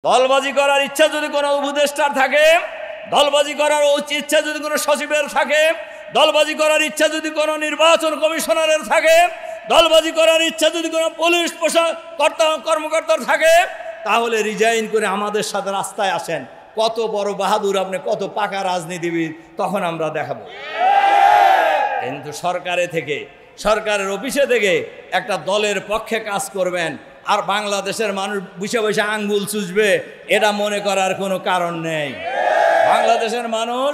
দলবাজি করার ইচ্ছা যদি কোনো উপদেষ্টার থাকে, দলবাজি করার ইচ্ছা যদি কোনো সচিবের থাকে, দলবাজি করার ইচ্ছা যদি কোনো নির্বাচন কমিশনারের থাকে, দলবাজি করার ইচ্ছা যদি কোনো পুলিশ কর্মকর্তার থাকে, তাহলে রিজাইন করে আমাদের সাথে রাস্তায় আসেন। কত বড় বাহাদুর আপনি, কত পাকা রাজনীতিবিদ, তখন আমরা দেখাবো। কিন্তু সরকারের অফিসে থেকে একটা দলের পক্ষে কাজ করবেন আর বাংলাদেশের মানুষ বসে বসে আঙ্গুল চুষবে, এটা মনে করার কোনো কারণ নেই। বাংলাদেশের মানুষ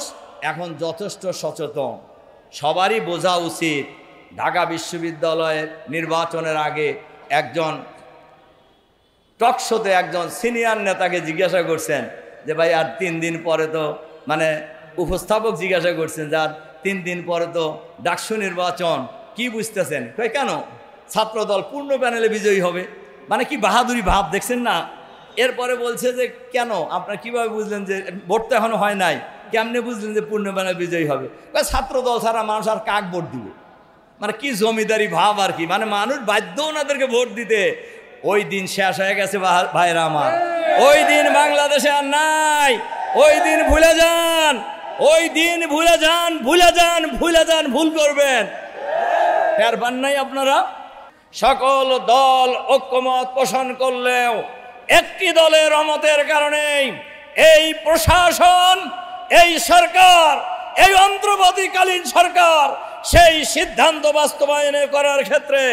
এখন যথেষ্ট সচেতন, সবারই বোঝা উচিত। ঢাকা বিশ্ববিদ্যালয়ের নির্বাচনের আগে একজন টকশোতে একজন সিনিয়র নেতাকে জিজ্ঞাসা করছেন যে ভাই আর 3 দিন পরে তো, মানে উপস্থাপক জিজ্ঞাসা করছেন যে আর 3 দিন পরে তো ডাকসু নির্বাচন, কি বুঝতেছেন? কই কেন? ছাত্রদল পূর্ণ প্যানেলে বিজয়ী হবে। মানে কি বাহাদুরি ভাব দেখছেন না? এরপরে বলছে যে কেন আপনারা কিভাবে বুঝলেন যে ভোট তো এখনো হয় নাই, কেমনে বুঝলেন যে পূর্ণ প্যানেল বিজয়ী হবে? ছাত্রদল ছাড়া মানুষ আর কাক ভোট দিবে? মানে কি জমিদারি ভাব আর কি, মানে মানুষ বাধ্য ওনাদেরকে ভোট দিতে। ওই দিন শেষ হয়ে গেছে ভাইরা আমার, ওই দিন বাংলাদেশে আর নাই। ওই দিন ভুলে যান, ওই দিন ভুলে যান, ভুলে যান, ভুলে যান, ভুল করবেন। টের পান নাই আপনারা? সকল দল ঐক্যমত পোষণ করলেও একটি দলের অমতের কারণে এই প্রশাসন, এই সরকার, এই অন্তর্বর্তীকালীন সরকার সেই সিদ্ধান্ত বাস্তবায়ন করার ক্ষেত্রে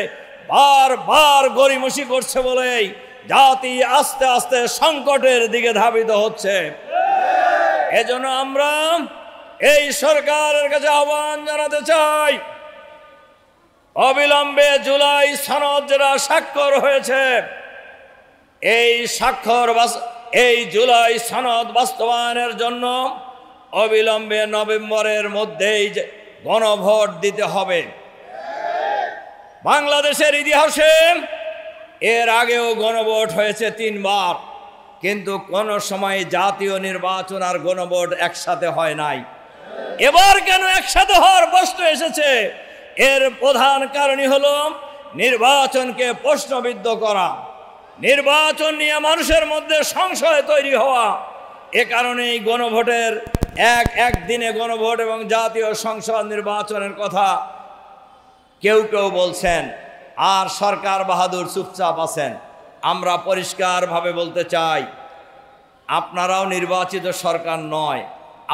বারবার গড়িমসি করছে বলেই জাতি আস্তে আস্তে সংকটের দিকে ধাবিত হচ্ছে। এজন্য আমরা এই সরকারের কাছে আহ্বান জানাতে চাই, অবিলম্বে জুলাই সনদ যেটা স্বাক্ষর হয়েছে, এই জুলাই সনদ বাস্তবায়নের জন্য অবিলম্বে নভেম্বরের মধ্যেই গণভোট দিতে হবে। বাংলাদেশের ইতিহাসে এর আগেও গণভোট হয়েছে 3 বার, কিন্তু কোন সময় জাতীয় নির্বাচন আর গণভোট একসাথে হয় নাই। এবার কেন একসাথে হওয়ার প্রশ্ন এসেছে? এর প্রধান কারণই হলো নির্বাচনকে প্রশ্নবিদ্ধ করা, নির্বাচন নিয়ে মানুষের মধ্যে সংশয় তৈরি হওয়া। এ কারণেই গণভোটের একদিনে গণভোট এবং জাতীয় সংসদ নির্বাচনের কথা কেউ কেউ বলছেন, আর সরকার বাহাদুর চুপচাপ আছেন। আমরা পরিষ্কারভাবে বলতে চাই, আপনারাও নির্বাচিত সরকার নয়।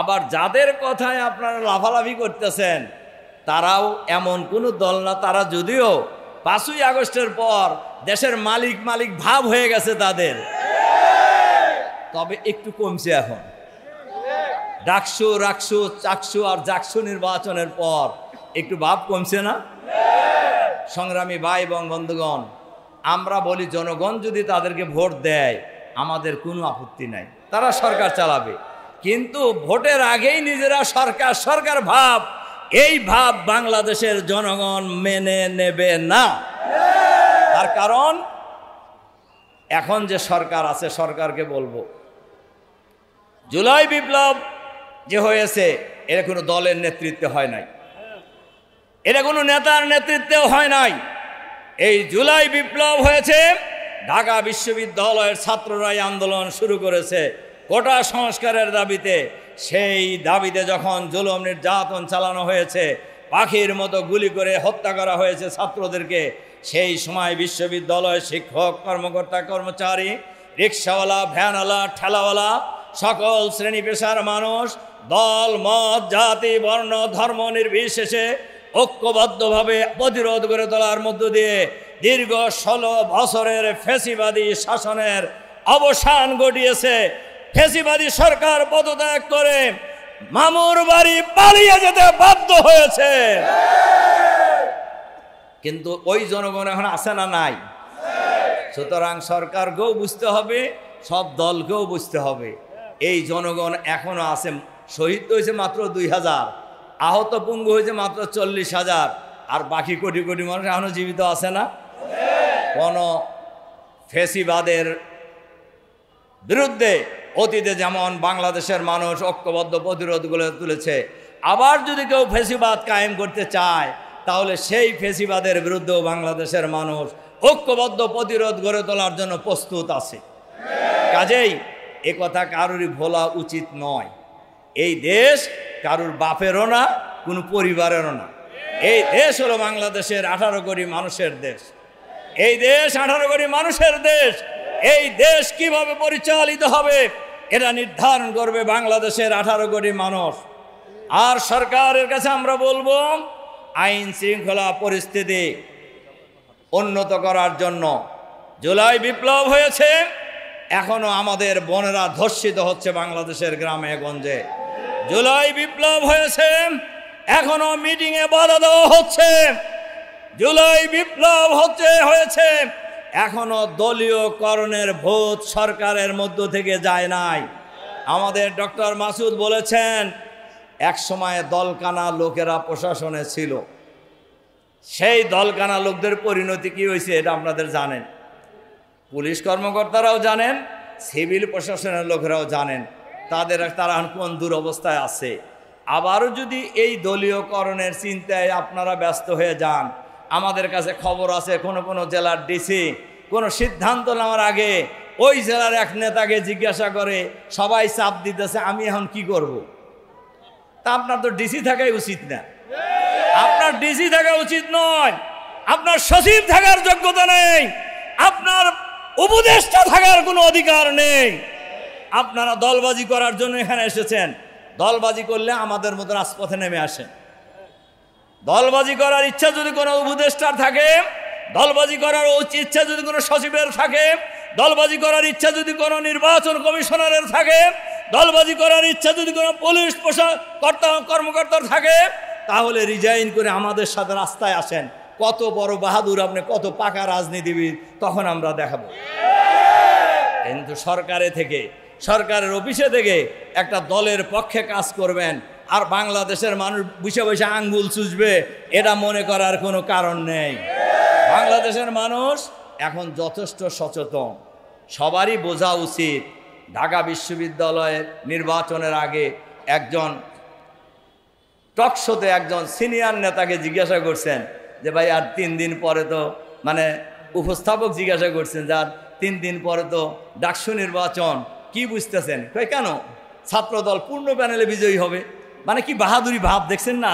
আবার যাদের কথায় আপনারা লাফালাফি করতেছেন তারাও এমন কোনো দল না। তারা যদিও 5ই আগস্টের পর দেশের মালিক ভাব হয়ে গেছে তাদের, তবে একটু কমছে এখন। ডাকসু, রাকসু, চাকসু আর জাকসু নির্বাচনের পর একটু ভাব কমছে না? সংগ্রামী ভাই এবং বন্ধুগণ, আমরা বলি জনগণ যদি তাদেরকে ভোট দেয় আমাদের কোনো আপত্তি নাই, তারা সরকার চালাবে। কিন্তু ভোটের আগেই নিজেরা সরকার ভাব, এই ভাব বাংলাদেশের জনগণ মেনে নেবে না। তার কারণ এখন যে সরকার আছে, সরকারকে বলবো, জুলাই বিপ্লব যে হয়েছে এটা কোনো দলের নেতৃত্বে হয় নাই, এটা কোনো নেতার নেতৃত্বেও হয় নাই। এই জুলাই বিপ্লব হয়েছে ঢাকা বিশ্ববিদ্যালয়ের ছাত্ররাই আন্দোলন শুরু করেছে কোটা সংস্কারের দাবিতে। সেই দাবিতে যখন জুলুম নির্যাতন চালানো হয়েছে, পাখির মতো গুলি করে হত্যা করা হয়েছে ছাত্রদেরকে, সেই সময় বিশ্ববিদ্যালয়ের শিক্ষক, কর্মকর্তা, কর্মচারী, রিক্সাওয়ালা, ভ্যানওয়ালা, ঠেলাওয়ালা, সকল শ্রেণী পেশার মানুষ, দল, মত, জাতি, বর্ণ, ধর্ম নির্বিশেষে ঐক্যবদ্ধভাবে প্রতিরোধ করে তোলার মধ্য দিয়ে দীর্ঘ 16 বছরের ফ্যাসিবাদী শাসনের অবসান ঘটিয়েছে। ফ্যাসিবাদী সরকার পদত্যাগ করে মামুর বাড়ি পালিয়ে যেতে বাধ্য হয়েছে। কিন্তু ওই জনগণ এখন আছে না নাই? সুতরাং সরকারকেও বুঝতে হবে, সব দলকেও বুঝতে হবে, এই জনগণ এখনো আছে। শহীদ হয়েছে মাত্র 2000, আহত পঙ্গু হয়েছে মাত্র 40,000, আর বাকি কোটি কোটি মানুষ এখনো জীবিত আছে না? কোন ফ্যাসিবাদের বিরুদ্ধে অতীতে যেমন বাংলাদেশের মানুষ ঐক্যবদ্ধ প্রতিরোধ গড়ে তুলেছে, আবার যদি কেউ ফ্যাসিবাদ কায়েম করতে চায় তাহলে সেই ফ্যাসিবাদের বিরুদ্ধেও বাংলাদেশের মানুষ ঐক্যবদ্ধ প্রতিরোধ গড়ে তোলার জন্য প্রস্তুত আছে। কাজেই এ কথা কারোরই ভোলা উচিত নয়। এই দেশ কারুর বাপেরও না, কোনো পরিবারেরও না। এই দেশ হলো বাংলাদেশের 18 কোটি মানুষের দেশ। এই দেশ 18 কোটি মানুষের দেশ। এই দেশ কিভাবে পরিচালিত হবে এটা নির্ধারণ করবে বাংলাদেশের 18 কোটি মানুষ। আর সরকারের কাছে আমরা বলবো, আইন শৃঙ্খলা পরিস্থিতি উন্নত করার জন্য জুলাই বিপ্লব হয়েছে, এখনো আমাদের বোনেরা ধর্ষিত হচ্ছে বাংলাদেশের গ্রামে গঞ্জে। জুলাই বিপ্লব হয়েছে, এখনো মিটিংয়ে বাধা দেওয়া হচ্ছে। জুলাই বিপ্লব হয়েছে, এখনো দলীয়করণের ভূত সরকারের মধ্য থেকে যায় নাই। আমাদের ডক্টর মাসুদ বলেছেন, এক সময় দলকানা লোকেরা প্রশাসনে ছিল, সেই দলকানা লোকদের পরিণতি কি হয়েছে এটা আপনাদের জানেন, পুলিশ কর্মকর্তারাও জানেন, সিভিল প্রশাসনের লোকেরাও জানেন তারা কোন দুরবস্থায় আছে। আবারও যদি এই দলীয়করণের চিন্তায় আপনারা ব্যস্ত হয়ে যান, আমাদের কাছে খবর আছে কোনো জেলার ডিসি কোনো সিদ্ধান্ত নেওয়ার আগে ওই জেলার এক নেতাকে জিজ্ঞাসা করে, সবাই চাপ দিতেছে, আমি এখন কি করব। তা আপনার তো ডিসি থাকাই উচিত না, আপনার ডিসি থাকা উচিত নয়, আপনার সচিব থাকার যোগ্যতা নেই, আপনার উপদেষ্টা থাকার কোনো অধিকার নেই। আপনারা দলবাজি করার জন্য এখানে এসেছেন। দলবাজি করলে আমাদের মতো রাজপথে নেমে আসেন। দলবাজি করার ইচ্ছা যদি কোনো উপদেষ্টার থাকে, দলবাজি করার ইচ্ছা যদি কোনো সচিবের থাকে, দলবাজি করার ইচ্ছা যদি কোনো নির্বাচন কমিশনারের থাকে, দলবাজি করার ইচ্ছা যদি কোনো পুলিশ কর্মকর্তার থাকে, তাহলে রিজাইন করে আমাদের সাথে রাস্তায় আসেন। কত বড় বাহাদুর আপনি, কত পাকা রাজনীতিবিদ, তখন আমরা দেখাবো। কিন্তু সরকারের অফিসে থেকে একটা দলের পক্ষে কাজ করবেন আর বাংলাদেশের মানুষ বসে বসে আঙ্গুল চুষবে, এটা মনে করার কোনো কারণ নেই। বাংলাদেশের মানুষ এখন যথেষ্ট সচেতন, সবারই বোঝা উচিত। ঢাকা বিশ্ববিদ্যালয়ের নির্বাচনের আগে একজন টকশোতে একজন সিনিয়র নেতাকে জিজ্ঞাসা করছেন যে ভাই আর 3 দিন পরে তো, মানে উপস্থাপক জিজ্ঞাসা করছেন যে আর 3 দিন পরে তো ডাকসু নির্বাচন, কি বুঝতেছেন? কেন ছাত্রদল পূর্ণ প্যানেলে বিজয়ী হবে, মানে কি বাহাদুরি ভাব দেখছেন না?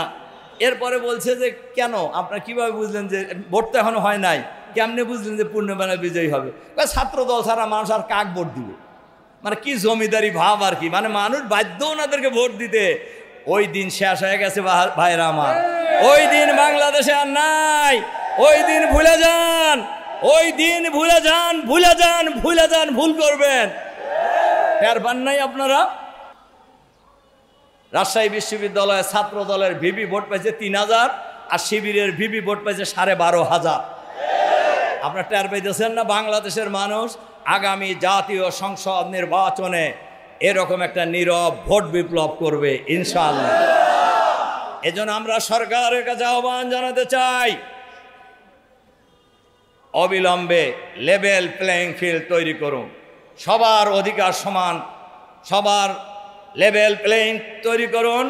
এরপরে বলছে যে কেন আপনারা কিভাবে বুঝলেন যে ভোট তো এখনো হয় নাই, কেমনে বুঝলেন যে পূর্ণ প্যানেলে বিজয়ী হবে? ছাত্রদল ছাড়া মানুষ আর কাক ভোট দিবে, মানে কি জমিদারি ভাব আর কি, মানে মানুষ বাধ্য ওনাদেরকে ভোট দিতে। ওই দিন শেষ হয়ে গেছে ভাইরা আমার, ওই দিন বাংলাদেশে আর নাই। ওই দিন ভুলে যান, ওই দিন ভুলে যান, ভুল করবেন। টের পান নাই আপনারা? রাজশাহী বিশ্ববিদ্যালয়ে ছাত্র দলের ভিপি ভোট পাইছে 3000 আর শিবিরের ভিপি ভোট পাইছে 12,500। আপনারা টের পাইতেছেন না? বাংলাদেশের মানুষ আগামী জাতীয় সংসদ নির্বাচনে এরকম একটা নীরব ভোট বিপ্লব করবে ইনশাআল্লাহ। এজন্য আমরা সরকারের কাছে আহ্বান জানাতে চাই, অবিলম্বে লেভেল প্লেইং ফিল্ড তৈরি করুন, সবার অধিকার সমান, সবার লেভেল প্লেইং তৈরি করুন,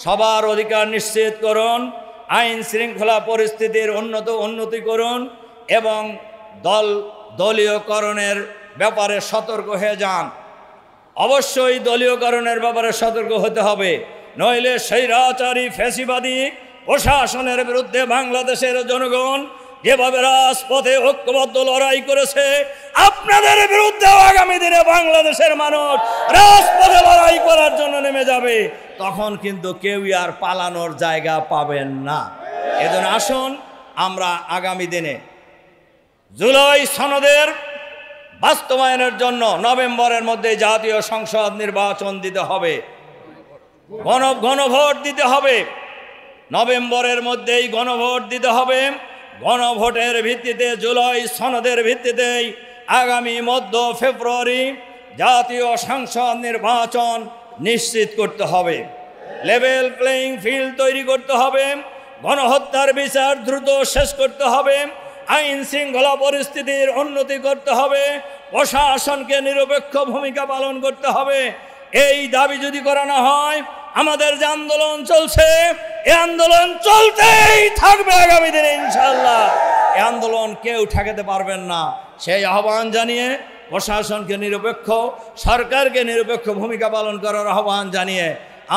সবার অধিকার নিশ্চিত করুন, আইন শৃঙ্খলা পরিস্থিতির উন্নতি করুন এবং দলীয়করণের ব্যাপারে সতর্ক হয়ে যান। অবশ্যই দলীয়করণের ব্যাপারে সতর্ক হতে হবে, নইলে স্বৈরাচারী ফ্যাসিবাদী প্রশাসনের বিরুদ্ধে বাংলাদেশের জনগণ যেভাবে রাজপথে ঐক্যবদ্ধ লড়াই করেছে, আপনাদের বিরুদ্ধেও আগামী দিনে বাংলাদেশের মানুষ রাজপথে লড়াই করার জন্য নেমে যাবে। তখন কিন্তু কেউই আর পালানোর জায়গা পাবেন না। এজন্য আসুন আমরা আগামী দিনে জুলাই সনদের বাস্তবায়নের জন্য নভেম্বরের মধ্যে জাতীয় সংসদ নির্বাচন দিতে হবে, গণভোট দিতে হবে। নভেম্বরের মধ্যেই গণভোট দিতে হবে। গণভোটের ভিত্তিতে, জুলাই সনদের ভিত্তিতেই আগামী মধ্য ফেব্রুয়ারি জাতীয় সংসদ নির্বাচন নিশ্চিত করতে হবে। লেভেল প্লেইং ফিল্ড তৈরি করতে হবে, গণহত্যার বিচার দ্রুত শেষ করতে হবে, আইন শৃঙ্খলা পরিস্থিতির উন্নতি করতে হবে, প্রশাসনকে নিরপেক্ষ ভূমিকা পালন করতে হবে। এই দাবি যদি করা না হয়, আমাদের যে আন্দোলন চলছে, এই আন্দোলন চলতেই থাকবে আগামী দিনে ইনশাআল্লাহ। এই আন্দোলন কেউ ঠেকাতে পারবেন না। সেই আহ্বান জানিয়ে প্রশাসনকে নিরপেক্ষ, সরকারকে নিরপেক্ষ ভূমিকা পালন করার আহ্বান জানিয়ে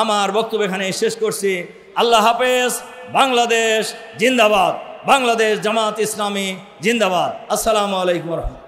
আমার বক্তব্য এখানে শেষ করছি। আল্লাহ হাফেজ। বাংলাদেশ জিন্দাবাদ। বাংলাদেশ জামাত ইসলামী জিন্দাবাদ। আসসালামু আলাইকুম ওয়া রাহমাতুল্লাহ।